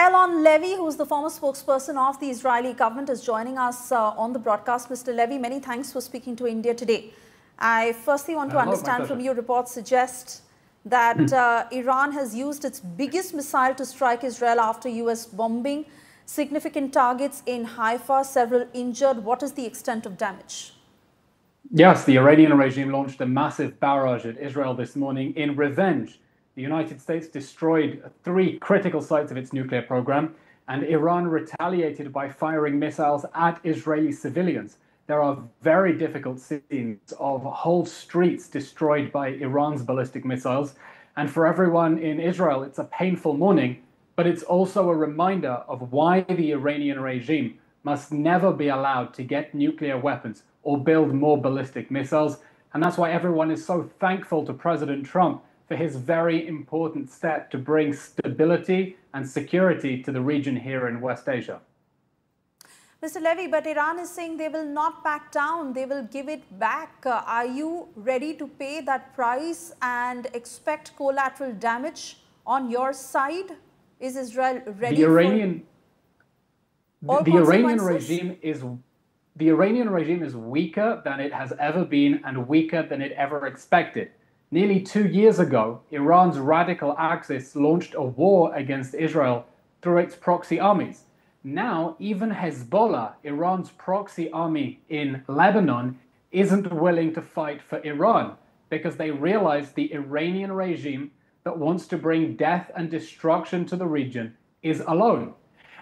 Eylon Levy, who is the former spokesperson of the Israeli government, is joining us on the broadcast. Mr. Levy, many thanks for speaking to India today. I firstly want to understand from you, reports suggest that Iran has used its biggest missile to strike Israel after US bombing. Significant targets in Haifa, several injured. What is the extent of damage? Yes, the Iranian regime launched a massive barrage at Israel this morning in revenge. The United States destroyed 3 critical sites of its nuclear program, and Iran retaliated by firing missiles at Israeli civilians. There are very difficult scenes of whole streets destroyed by Iran's ballistic missiles. And for everyone in Israel, it's a painful morning, but it's also a reminder of why the Iranian regime must never be allowed to get nuclear weapons or build more ballistic missiles. And that's why everyone is so thankful to President Trump for his very important step to bring stability and security to the region here in West Asia. Mr. Levy, but Iran is saying they will not back down, they will give it back. Are you ready to pay that price and expect collateral damage on your side? Is Israel ready The Iranian regime is weaker than it has ever been and weaker than it ever expected. Nearly 2 years ago, Iran's radical axis launched a war against Israel through its proxy armies. Now, even Hezbollah, Iran's proxy army in Lebanon, isn't willing to fight for Iran because they realize the Iranian regime that wants to bring death and destruction to the region is alone.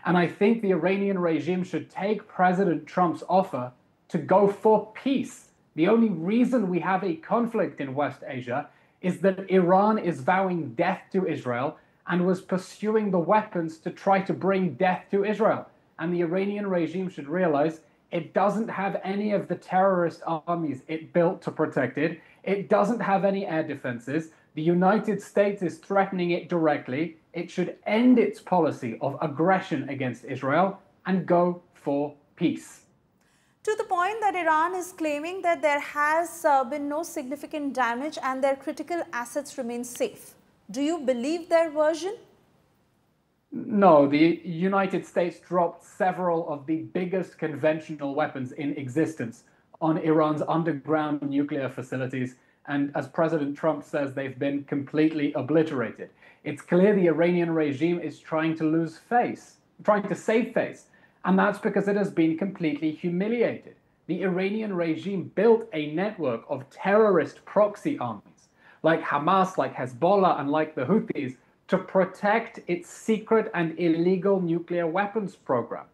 And I think the Iranian regime should take President Trump's offer to go for peace. The only reason we have a conflict in West Asia is that Iran is vowing death to Israel and was pursuing the weapons to try to bring death to Israel. And the Iranian regime should realize it doesn't have any of the terrorist armies it built to protect it. It doesn't have any air defenses. The United States is threatening it directly. It should end its policy of aggression against Israel and go for peace. To the point that Iran is claiming that there has been no significant damage and their critical assets remain safe. Do you believe their version? No, the United States dropped several of the biggest conventional weapons in existence on Iran's underground nuclear facilities. And as President Trump says, they've been completely obliterated. It's clear the Iranian regime is trying to save face. And that's because it has been completely humiliated. The Iranian regime built a network of terrorist proxy armies like Hamas, like Hezbollah, and like the Houthis to protect its secret and illegal nuclear weapons program.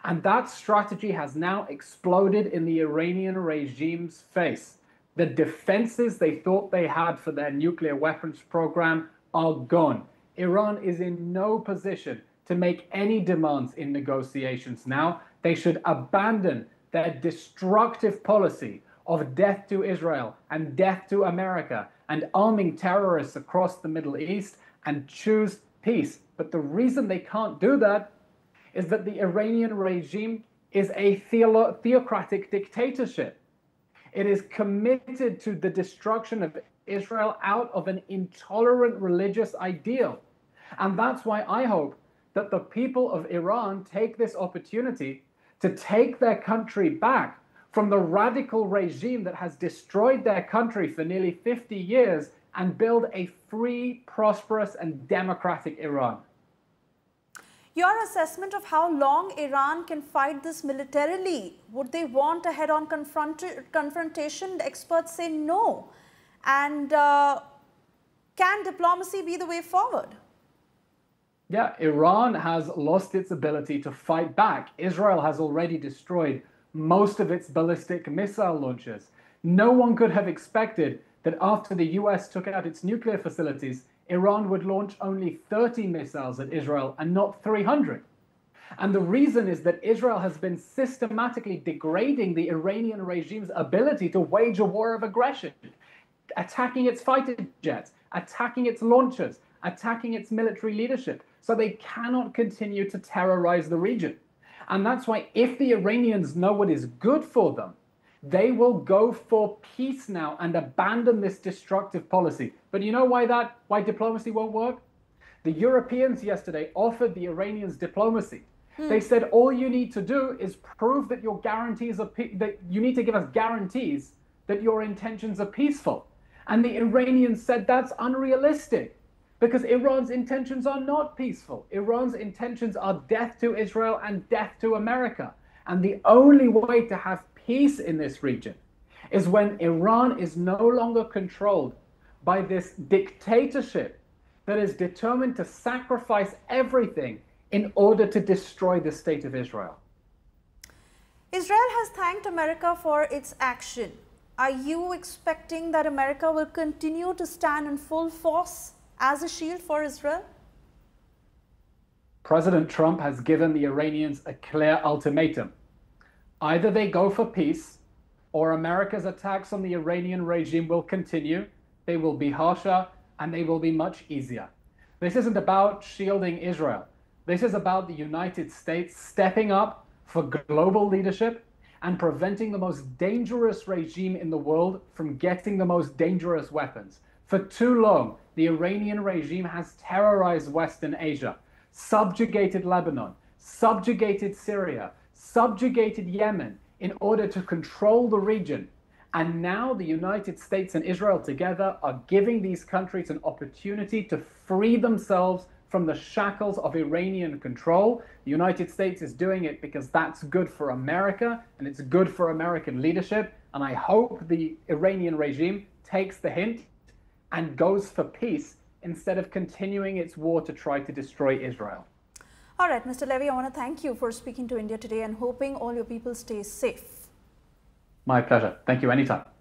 And that strategy has now exploded in the Iranian regime's face. The defenses they thought they had for their nuclear weapons program are gone. Iran is in no position to make any demands in negotiations now. They should abandon their destructive policy of death to Israel and death to America and arming terrorists across the Middle East and choose peace. But the reason they can't do that is that the Iranian regime is a theocratic dictatorship. It is committed to the destruction of Israel out of an intolerant religious ideal. And that's why I hope that the people of Iran take this opportunity to take their country back from the radical regime that has destroyed their country for nearly 50 years and build a free, prosperous, and democratic Iran. Your assessment of how long Iran can fight this militarily? Would they want a head-on confrontation? The experts say no. And can diplomacy be the way forward? Yeah, Iran has lost its ability to fight back. Israel has already destroyed most of its ballistic missile launchers. No one could have expected that after the US took out its nuclear facilities, Iran would launch only 30 missiles at Israel and not 300. And the reason is that Israel has been systematically degrading the Iranian regime's ability to wage a war of aggression, attacking its fighter jets, attacking its launchers, attacking its military leadership, so they cannot continue to terrorize the region. And that's why if the Iranians know what is good for them, they will go for peace now and abandon this destructive policy. But you know why diplomacy won't work? The Europeans yesterday offered the Iranians diplomacy. They said, all you need to do is prove that your guarantees are that you need to give us guarantees that your intentions are peaceful. And the Iranians said that's unrealistic because Iran's intentions are not peaceful. Iran's intentions are death to Israel and death to America. And the only way to have peace in this region is when Iran is no longer controlled by this dictatorship that is determined to sacrifice everything in order to destroy the state of Israel. Israel has thanked America for its action. Are you expecting that America will continue to stand in full force as a shield for Israel? President Trump has given the Iranians a clear ultimatum. Either they go for peace, or America's attacks on the Iranian regime will continue, they will be harsher, and they will be much easier. This isn't about shielding Israel. This is about the United States stepping up for global leadership and preventing the most dangerous regime in the world from getting the most dangerous weapons. For too long, the Iranian regime has terrorized Western Asia, subjugated Lebanon, subjugated Syria, subjugated Yemen in order to control the region. And now the United States and Israel together are giving these countries an opportunity to free themselves from the shackles of Iranian control. The United States is doing it because that's good for America and it's good for American leadership. And I hope the Iranian regime takes the hint and goes for peace instead of continuing its war to try to destroy Israel. All right, Mr. Levy, I want to thank you for speaking to India today and hoping all your people stay safe. My pleasure. Thank you. Anytime.